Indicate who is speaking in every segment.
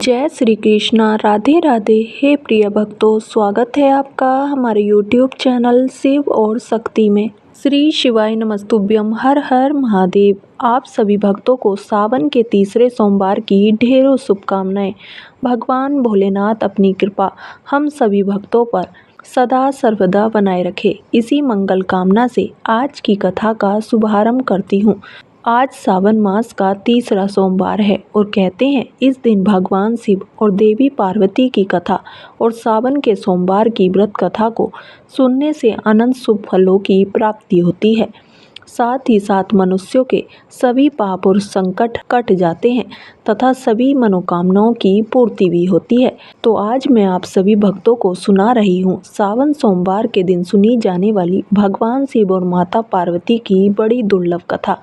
Speaker 1: जय श्री कृष्णा। राधे राधे। हे प्रिय भक्तों, स्वागत है आपका हमारे YouTube चैनल शिव और शक्ति में। श्री शिवाय नमस्तुभ्यम। हर हर महादेव। आप सभी भक्तों को सावन के तीसरे सोमवार की ढेरों शुभकामनाएं। भगवान भोलेनाथ अपनी कृपा हम सभी भक्तों पर सदा सर्वदा बनाए रखे, इसी मंगल कामना से आज की कथा का शुभारंभ करती हूँ। आज सावन मास का तीसरा सोमवार है और कहते हैं इस दिन भगवान शिव और देवी पार्वती की कथा और सावन के सोमवार की व्रत कथा को सुनने से अनंत शुभ फलों की प्राप्ति होती है। साथ ही साथ मनुष्यों के सभी पाप और संकट कट जाते हैं तथा सभी मनोकामनाओं की पूर्ति भी होती है। तो आज मैं आप सभी भक्तों को सुना रही हूँ सावन सोमवार के दिन सुनी जाने वाली भगवान शिव और माता पार्वती की बड़ी दुर्लभ कथा।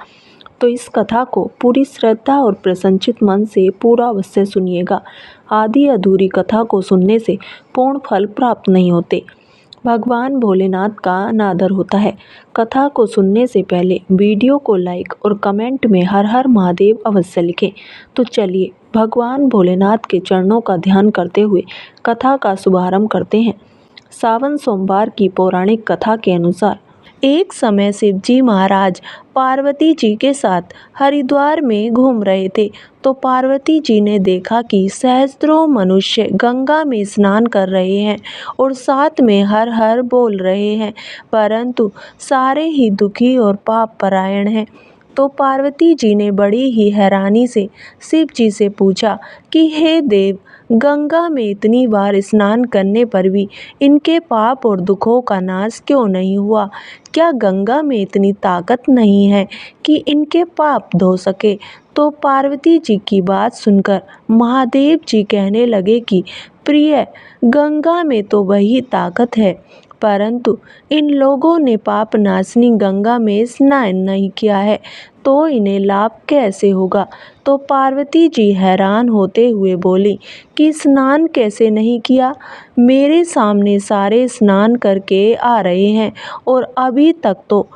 Speaker 1: तो इस कथा को पूरी श्रद्धा और प्रसन्नचित मन से पूरा अवश्य सुनिएगा। आधी अधूरी कथा को सुनने से पूर्ण फल प्राप्त नहीं होते। भगवान भोलेनाथ का अनादर होता है। कथा को सुनने से पहले वीडियो को लाइक और कमेंट में हर हर महादेव अवश्य लिखें। तो चलिए भगवान भोलेनाथ के चरणों का ध्यान करते हुए कथा का शुभारंभ करते हैं। सावन सोमवार की पौराणिक कथा के अनुसार एक समय शिव जी महाराज पार्वती जी के साथ हरिद्वार में घूम रहे थे तो पार्वती जी ने देखा कि सहस्त्रों मनुष्य गंगा में स्नान कर रहे हैं और साथ में हर हर बोल रहे हैं, परंतु सारे ही दुखी और पाप परायण हैं। तो पार्वती जी ने बड़ी ही हैरानी से शिव जी से पूछा कि हे देव, गंगा में इतनी बार स्नान करने पर भी इनके पाप और दुखों का नाश क्यों नहीं हुआ? क्या गंगा में इतनी ताकत नहीं है कि इनके पाप धो सके? तो पार्वती जी की बात सुनकर महादेव जी कहने लगे कि प्रिय, गंगा में तो वही ताकत है, परंतु इन लोगों ने पाप नाशनी गंगा में स्नान नहीं किया है, तो इन्हें लाभ कैसे होगा? तो पार्वती जी हैरान होते हुए बोली कि स्नान कैसे नहीं किया? मेरे सामने सारे स्नान करके आ रहे हैं और अभी तक तो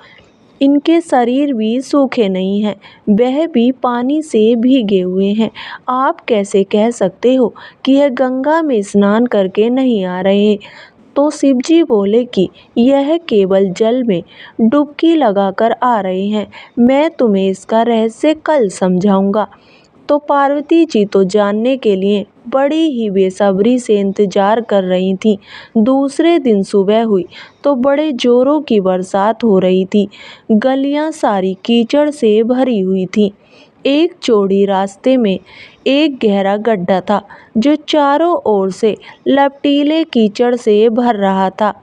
Speaker 1: इनके शरीर भी सूखे नहीं हैं, वह भी पानी से भीगे हुए हैं। आप कैसे कह सकते हो कि यह गंगा में स्नान करके नहीं आ रहे? तो शिव जी बोले कि यह केवल जल में डुबकी लगाकर आ रहे हैं, मैं तुम्हें इसका रहस्य कल समझाऊंगा। तो पार्वती जी तो जानने के लिए बड़ी ही बेसब्री से इंतजार कर रही थी। दूसरे दिन सुबह हुई तो बड़े जोरों की बरसात हो रही थी। गलियां सारी कीचड़ से भरी हुई थी। एक चौड़ी रास्ते में एक गहरा गड्ढा था जो चारों ओर से लपटीले कीचड़ से भर रहा था।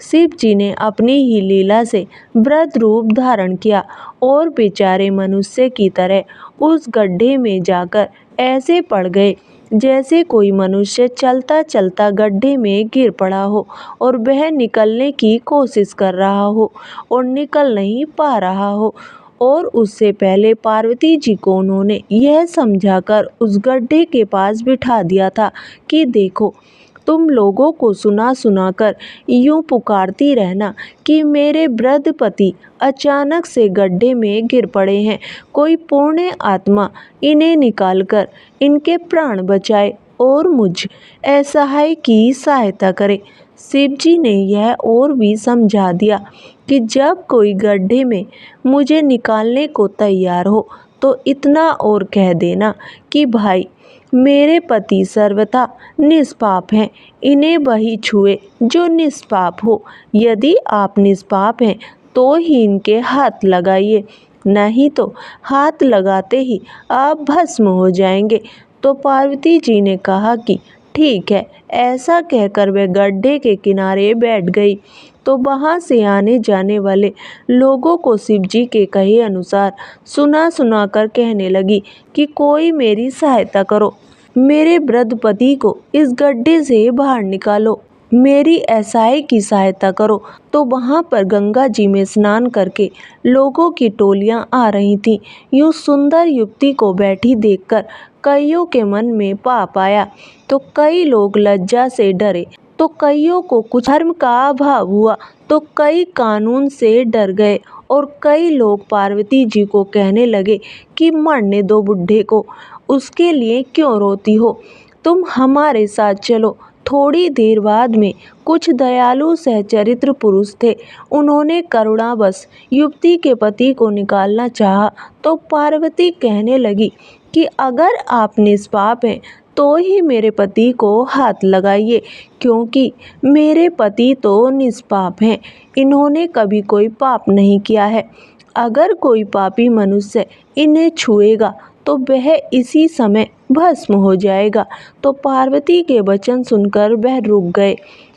Speaker 1: शिव जी ने अपनी ही लीला से वृद्ध रूप धारण किया और बेचारे मनुष्य की तरह उस गड्ढे में जाकर ऐसे पड़ गए जैसे कोई मनुष्य चलता चलता गड्ढे में गिर पड़ा हो और वह निकलने की कोशिश कर रहा हो और निकल नहीं पा रहा हो। और उससे पहले पार्वती जी को उन्होंने यह समझाकर उस गड्ढे के पास बिठा दिया था कि देखो, तुम लोगों को सुना सुना कर यूं पुकारती रहना कि मेरे वृद्ध पति अचानक से गड्ढे में गिर पड़े हैं, कोई पुण्य आत्मा इन्हें निकालकर इनके प्राण बचाए और मुझ असहाय की सहायता करे। शिव जी ने यह और भी समझा दिया कि जब कोई गड्ढे में मुझे निकालने को तैयार हो तो इतना और कह देना कि भाई, मेरे पति सर्वथा निष्पाप हैं, इन्हें वही छुए जो निष्पाप हो। यदि आप निष्पाप हैं तो ही इनके हाथ लगाइए, नहीं तो हाथ लगाते ही आप भस्म हो जाएंगे। तो पार्वती जी ने कहा कि ठीक है। ऐसा कहकर वह गड्ढे के किनारे बैठ गई। तो वहां से आने जाने वाले लोगों को शिव जी के कहे अनुसार सुना सुना कर कहने लगी कि कोई मेरी सहायता करो, मेरे वृद्ध पति को इस गड्ढे से बाहर निकालो, मेरी असहाय की सहायता करो। तो वहां पर गंगा जी में स्नान करके लोगों की टोलियां आ रही थीं। यूं सुंदर युवती को बैठी देखकर कईयों के मन में पाप आया, तो कई लोग लज्जा से डरे, तो कईयों को कुछ धर्म का अभाव हुआ, तो कई कानून से डर गए और कई लोग पार्वती जी को कहने लगे कि मरने दो बुढ़े को, उसके लिए क्यों रोती हो। तुम हमारे साथ चलो। थोड़ी देर बाद में कुछ दयालु सहचरित्र पुरुष थे। उन्होंने करुणावश युवती के पति को निकालना चाहा तो पार्वती कहने लगी कि अगर आप निष्पाप हैं तो ही मेरे पति को हाथ लगाइए, क्योंकि मेरे पति तो निष्पाप हैं। इन्होंने कभी कोई पाप नहीं किया है। अगर कोई पापी मनुष्य इन्हें छुएगा तो वह इसी समय भस्म हो जाएगा। तो पार्वती के वचन सुनकर वह रुक गए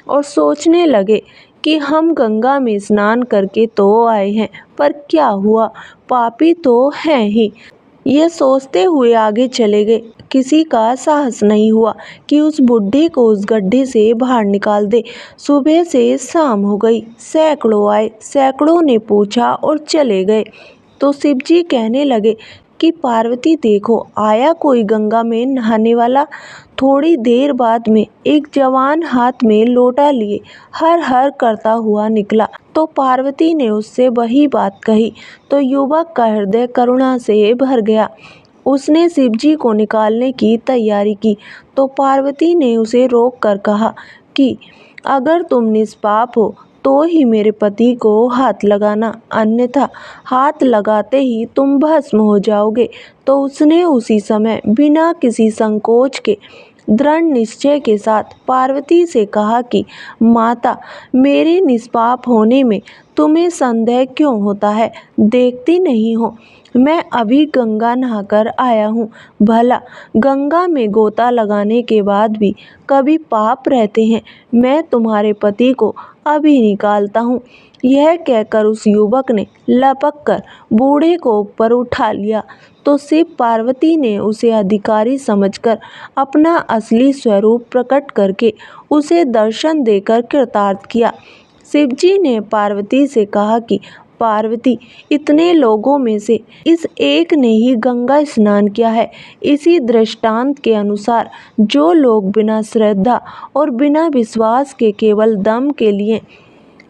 Speaker 1: और सोचने लगे कि हम गंगा में स्नान करके तो आए हैं, पर क्या हुआ, पापी तो हैं ही। ये सोचते हुए आगे चले गए। किसी का साहस नहीं हुआ कि उस बुढ़े को उस गड्ढे से बाहर निकाल दे। सुबह से शाम हो गई। सैकड़ों आए, सैकड़ों ने पूछा और चले गए। तो शिवजी कहने लगे कि पार्वती देखो, आया कोई गंगा में नहाने वाला। थोड़ी देर बाद में एक जवान हाथ में लोटा लिए हर हर करता हुआ निकला। तो पार्वती ने उससे वही बात कही तो युवक का हृदय करुणा से भर गया। उसने शिवजी को निकालने की तैयारी की तो पार्वती ने उसे रोक कर कहा कि अगर तुम निष्पाप हो तो ही मेरे पति को हाथ लगाना, अन्यथा हाथ लगाते ही तुम भस्म हो जाओगे। तो उसने उसी समय बिना किसी संकोच के दृढ़ निश्चय के साथ पार्वती से कहा कि माता, मेरे निष्पाप होने में तुम्हें संदेह क्यों होता है? देखती नहीं हो मैं अभी गंगा नहाकर आया हूँ। भला गंगा में गोता लगाने के बाद भी कभी पाप रहते हैं? मैं तुम्हारे पति को अभी निकालता हूँ। यह कहकर उस युवक ने लपक कर बूढ़े को ऊपर उठा लिया। तो शिव पार्वती ने उसे अधिकारी समझकर अपना असली स्वरूप प्रकट करके उसे दर्शन देकर कृतार्थ किया। शिवजी ने पार्वती से कहा कि पार्वती, इतने लोगों में से इस एक ने ही गंगा स्नान किया है। इसी दृष्टांत के अनुसार जो लोग बिना श्रद्धा और बिना विश्वास के केवल दम के लिए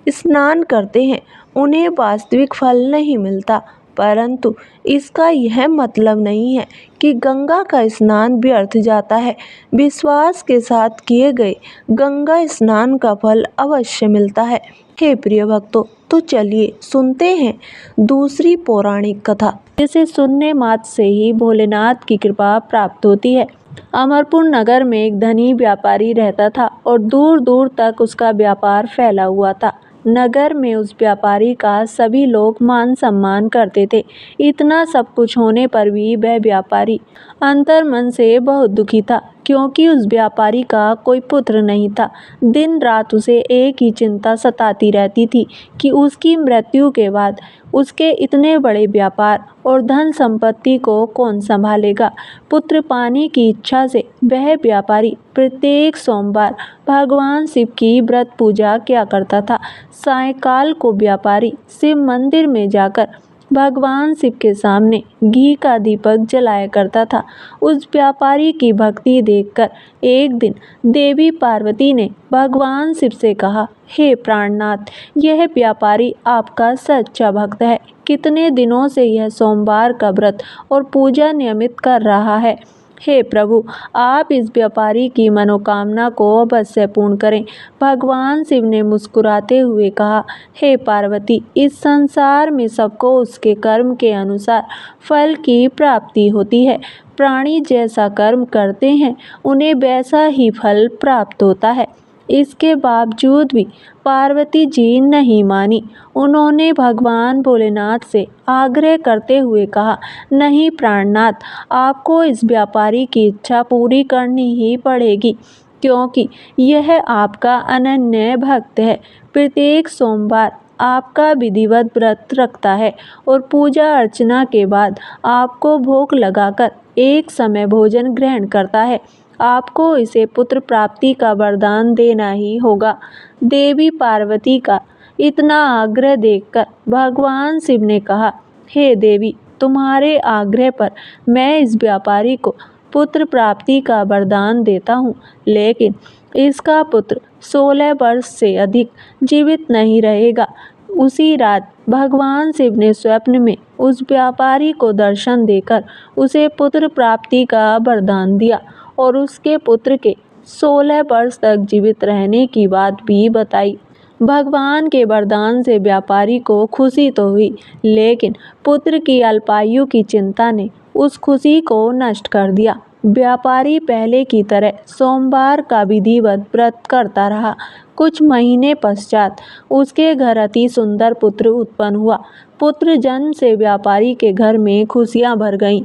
Speaker 1: स्नान करते हैं, उन्हें वास्तविक फल नहीं मिलता। परंतु इसका यह मतलब नहीं है कि गंगा का स्नान व्यर्थ जाता है। विश्वास के साथ किए गए गंगा स्नान का फल अवश्य मिलता है। हे प्रिय भक्तों, तो चलिए सुनते हैं दूसरी पौराणिक कथा, जिसे सुनने मात्र से ही भोलेनाथ की कृपा प्राप्त होती है। अमरपुर नगर में एक धनी व्यापारी रहता था और दूर दूर तक उसका व्यापार फैला हुआ था। नगर में उस व्यापारी का सभी लोग मान सम्मान करते थे। इतना सब कुछ होने पर भी वह व्यापारी अंतर्मन से बहुत दुखी था, क्योंकि उस व्यापारी का कोई पुत्र नहीं था। दिन रात उसे एक ही चिंता सताती रहती थी कि उसकी मृत्यु के बाद उसके इतने बड़े व्यापार और धन संपत्ति को कौन संभालेगा। पुत्र पाने की इच्छा से वह व्यापारी प्रत्येक सोमवार भगवान शिव की व्रत पूजा किया करता था। सायंकाल को व्यापारी शिव मंदिर में जाकर भगवान शिव के सामने घी का दीपक जलाया करता था। उस व्यापारी की भक्ति देखकर एक दिन देवी पार्वती ने भगवान शिव से कहा, हे प्राणनाथ, यह व्यापारी आपका सच्चा भक्त है। कितने दिनों से यह सोमवार का व्रत और पूजा नियमित कर रहा है। हे प्रभु, आप इस व्यापारी की मनोकामना को अवश्य पूर्ण करें। भगवान शिव ने मुस्कुराते हुए कहा, हे पार्वती, इस संसार में सबको उसके कर्म के अनुसार फल की प्राप्ति होती है। प्राणी जैसा कर्म करते हैं उन्हें वैसा ही फल प्राप्त होता है। इसके बावजूद भी पार्वती जी नहीं मानी। उन्होंने भगवान भोलेनाथ से आग्रह करते हुए कहा, नहीं प्राणनाथ, आपको इस व्यापारी की इच्छा पूरी करनी ही पड़ेगी, क्योंकि यह आपका अनन्य भक्त है। प्रत्येक सोमवार आपका विधिवत व्रत रखता है और पूजा अर्चना के बाद आपको भोग लगाकर एक समय भोजन ग्रहण करता है। आपको इसे पुत्र प्राप्ति का वरदान देना ही होगा। देवी पार्वती का इतना आग्रह देखकर भगवान शिव ने कहा, हे देवी, तुम्हारे आग्रह पर मैं इस व्यापारी को पुत्र प्राप्ति का वरदान देता हूँ, लेकिन इसका पुत्र 16 वर्ष से अधिक जीवित नहीं रहेगा। उसी रात भगवान शिव ने स्वप्न में उस व्यापारी को दर्शन देकर उसे पुत्र प्राप्ति का वरदान दिया और उसके पुत्र के 16 वर्ष तक जीवित रहने की बात भी बताई। भगवान के वरदान से व्यापारी को खुशी तो हुई, लेकिन पुत्र की अल्पायु की चिंता ने उस खुशी को नष्ट कर दिया। व्यापारी पहले की तरह सोमवार का विधिवत व्रत करता रहा। कुछ महीने पश्चात उसके घर अति सुंदर पुत्र उत्पन्न हुआ। पुत्र जन्म से व्यापारी के घर में खुशियां भर गईं।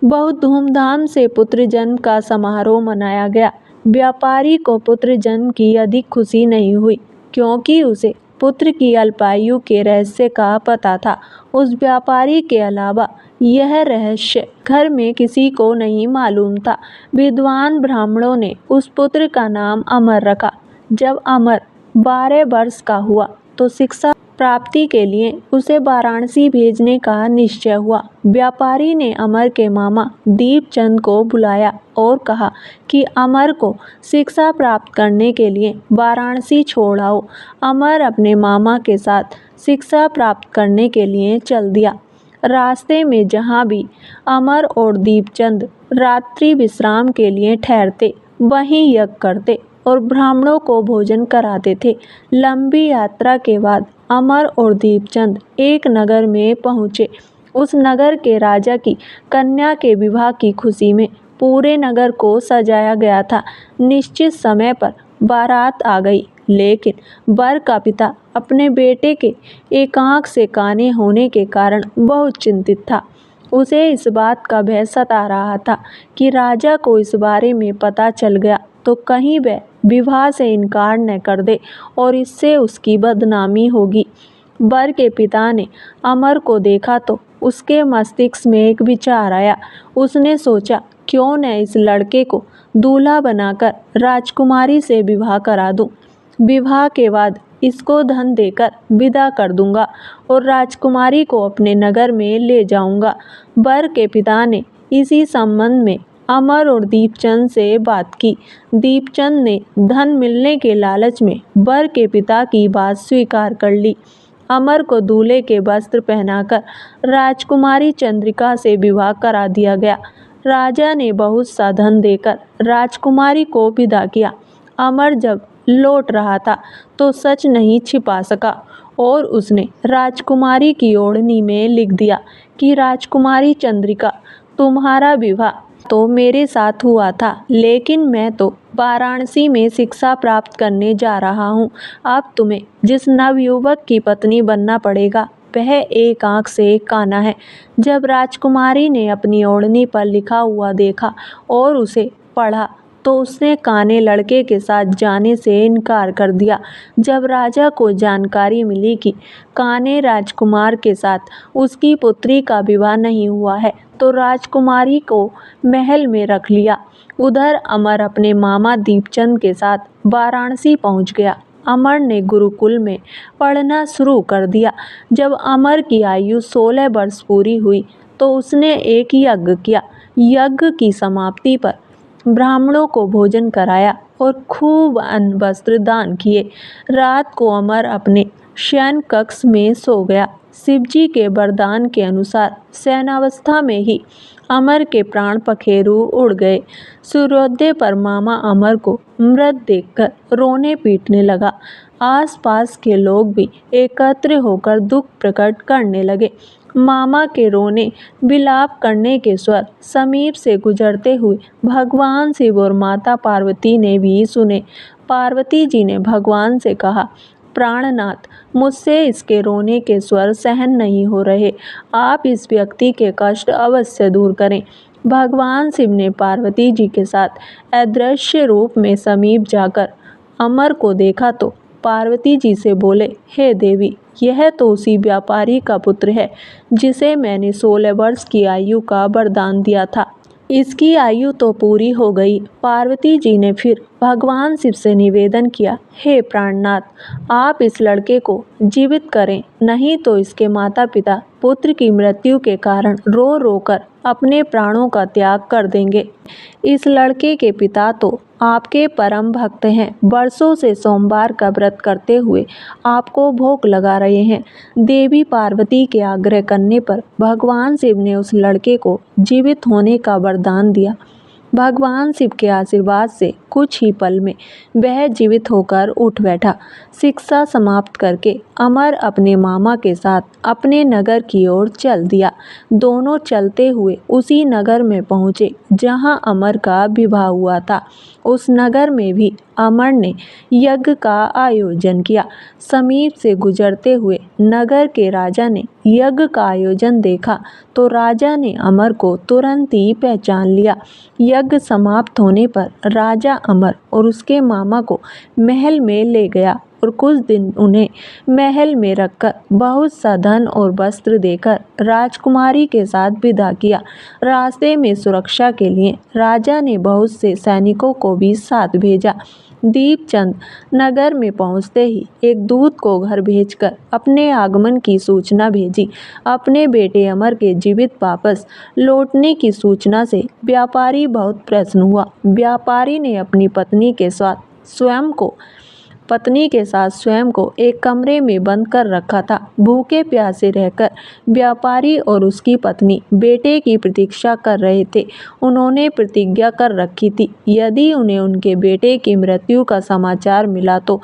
Speaker 1: बहुत धूमधाम से पुत्र जन्म का समारोह मनाया गया। व्यापारी को पुत्र जन्म की अधिक खुशी नहीं हुई, क्योंकि उसे पुत्र की अल्पायु के रहस्य का पता था। उस व्यापारी के अलावा यह रहस्य घर में किसी को नहीं मालूम था। विद्वान ब्राह्मणों ने उस पुत्र का नाम अमर रखा। जब अमर 12 वर्ष का हुआ तो शिक्षा प्राप्ति के लिए उसे वाराणसी भेजने का निश्चय हुआ। व्यापारी ने अमर के मामा दीपचंद को बुलाया और कहा कि अमर को शिक्षा प्राप्त करने के लिए वाराणसी छोड़ आओ। अमर अपने मामा के साथ शिक्षा प्राप्त करने के लिए चल दिया। रास्ते में जहाँ भी अमर और दीपचंद रात्रि विश्राम के लिए ठहरते, वहीं यज्ञ करते और ब्राह्मणों को भोजन कराते थे। लंबी यात्रा के बाद अमर और दीपचंद एक नगर में पहुँचे। उस नगर के राजा की कन्या के विवाह की खुशी में पूरे नगर को सजाया गया था। निश्चित समय पर बारात आ गई, लेकिन वर का पिता अपने बेटे के एक आंख से काने होने के कारण बहुत चिंतित था। उसे इस बात का भय सता रहा था कि राजा को इस बारे में पता चल गया तो कहीं वह विवाह से इनकार न कर दे और इससे उसकी बदनामी होगी। वर के पिता ने अमर को देखा तो उसके मस्तिष्क में एक विचार आया। उसने सोचा, क्यों न इस लड़के को दूल्हा बनाकर राजकुमारी से विवाह करा दूं। विवाह के बाद इसको धन देकर विदा कर दूंगा और राजकुमारी को अपने नगर में ले जाऊंगा। वर के पिता ने इसी संबंध में अमर और दीपचंद से बात की। दीपचंद ने धन मिलने के लालच में वर के पिता की बात स्वीकार कर ली। अमर को दूल्हे के वस्त्र पहनाकर राजकुमारी चंद्रिका से विवाह करा दिया गया। राजा ने बहुत सा धन देकर राजकुमारी को विदा किया। अमर जब लौट रहा था तो सच नहीं छिपा सका और उसने राजकुमारी की ओढ़नी में लिख दिया कि राजकुमारी चंद्रिका, तुम्हारा विवाह तो मेरे साथ हुआ था, लेकिन मैं तो वाराणसी में शिक्षा प्राप्त करने जा रहा हूँ। अब तुम्हें जिस नवयुवक की पत्नी बनना पड़ेगा वह एक आंख से काना है। जब राजकुमारी ने अपनी ओढ़नी पर लिखा हुआ देखा और उसे पढ़ा तो उसने काने लड़के के साथ जाने से इनकार कर दिया। जब राजा को जानकारी मिली कि काने राजकुमार के साथ उसकी पुत्री का विवाह नहीं हुआ है तो राजकुमारी को महल में रख लिया। उधर अमर अपने मामा दीपचंद के साथ वाराणसी पहुंच गया। अमर ने गुरुकुल में पढ़ना शुरू कर दिया। जब अमर की आयु 16 वर्ष पूरी हुई तो उसने एक यज्ञ किया। यज्ञ की समाप्ति पर ब्राह्मणों को भोजन कराया और खूब अन्न वस्त्र दान किए। रात को अमर अपने शयन कक्ष में सो गया। शिवजी के वरदान के अनुसार शयनावस्था में ही अमर के प्राण पखेरु उड़ गए। सूर्योदय पर मामा अमर को मृत देखकर रोने पीटने लगा। आसपास के लोग भी एकत्र होकर दुख प्रकट करने लगे। मामा के रोने विलाप करने के स्वर समीप से गुजरते हुए भगवान शिव और माता पार्वती ने भी सुने। पार्वती जी ने भगवान से कहा, प्राणनाथ, मुझसे इसके रोने के स्वर सहन नहीं हो रहे, आप इस व्यक्ति के कष्ट अवश्य दूर करें। भगवान शिव ने पार्वती जी के साथ अदृश्य रूप में समीप जाकर अमर को देखा तो पार्वती जी से बोले, हे देवी, यह तो उसी व्यापारी का पुत्र है जिसे मैंने 16 वर्ष की आयु का वरदान दिया था। इसकी आयु तो पूरी हो गई। पार्वती जी ने फिर भगवान शिव से निवेदन किया, हे प्राणनाथ, आप इस लड़के को जीवित करें, नहीं तो इसके माता पिता पुत्र की मृत्यु के कारण रो रो कर अपने प्राणों का त्याग कर देंगे। इस लड़के के पिता तो आपके परम भक्त हैं, वर्षों से सोमवार का व्रत करते हुए आपको भोग लगा रहे हैं। देवी पार्वती के आग्रह करने पर भगवान शिव ने उस लड़के को जीवित होने का वरदान दिया। भगवान शिव के आशीर्वाद से कुछ ही पल में वह जीवित होकर उठ बैठा। शिक्षा समाप्त करके अमर अपने मामा के साथ अपने नगर की ओर चल दिया। दोनों चलते हुए उसी नगर में पहुँचे जहाँ अमर का विवाह हुआ था। उस नगर में भी अमर ने यज्ञ का आयोजन किया। समीप से गुजरते हुए नगर के राजा ने यज्ञ का आयोजन देखा तो राजा ने अमर को तुरंत ही पहचान लिया। यज्ञ समाप्त होने पर राजा अमर और उसके मामा को महल में ले गया और कुछ दिन उन्हें महल में रखकर बहुत सा धन और वस्त्र देकर राजकुमारी के साथ विदा किया। रास्ते में सुरक्षा के लिए राजा ने बहुत से सैनिकों को भी साथ भेजा। दीपचंद नगर में पहुंचते ही एक दूत को घर भेजकर अपने आगमन की सूचना भेजी। अपने बेटे अमर के जीवित वापस लौटने की सूचना से व्यापारी बहुत प्रसन्न हुआ। व्यापारी ने अपनी पत्नी के साथ स्वयं को एक कमरे में बंद कर रखा था। भूखे प्यासे रहकर व्यापारी और उसकी पत्नी बेटे की प्रतीक्षा कर रहे थे। उन्होंने प्रतिज्ञा कर रखी थी यदि उन्हें उनके बेटे की मृत्यु का समाचार मिला तो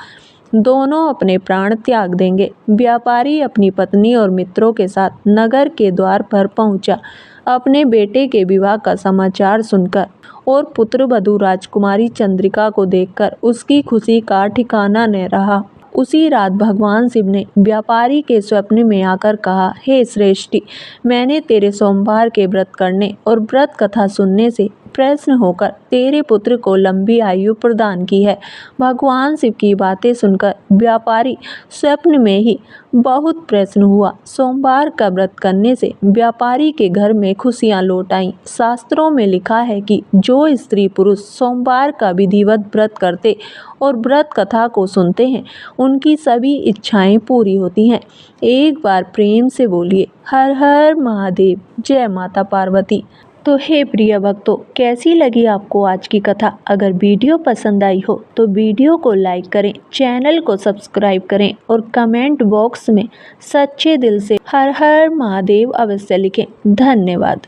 Speaker 1: दोनों अपने प्राण त्याग देंगे। व्यापारी अपनी पत्नी और मित्रों के साथ नगर के द्वार पर पहुंचा। अपने बेटे के विवाह का समाचार सुनकर और पुत्रवधू राजकुमारी चंद्रिका को देखकर उसकी खुशी का ठिकाना न रहा। उसी रात भगवान शिव ने व्यापारी के स्वप्न में आकर कहा, हे श्रेष्ठी, मैंने तेरे सोमवार के व्रत करने और व्रत कथा सुनने से प्रसन्न होकर तेरे पुत्र को लंबी आयु प्रदान की है। भगवान शिव की बातें सुनकर व्यापारी स्वप्न में ही बहुत प्रसन्न हुआ। सोमवार का व्रत करने से व्यापारी के घर में खुशियां लौट आईं। शास्त्रों में लिखा है कि जो स्त्री पुरुष सोमवार का विधिवत व्रत करते और व्रत कथा को सुनते हैं उनकी सभी इच्छाएं पूरी होती हैं। एक बार प्रेम से बोलिए हर हर महादेव, जय माता पार्वती। तो हे प्रिय भक्तों, कैसी लगी आपको आज की कथा? अगर वीडियो पसंद आई हो तो वीडियो को लाइक करें, चैनल को सब्सक्राइब करें और कमेंट बॉक्स में सच्चे दिल से हर हर महादेव अवश्य लिखें। धन्यवाद।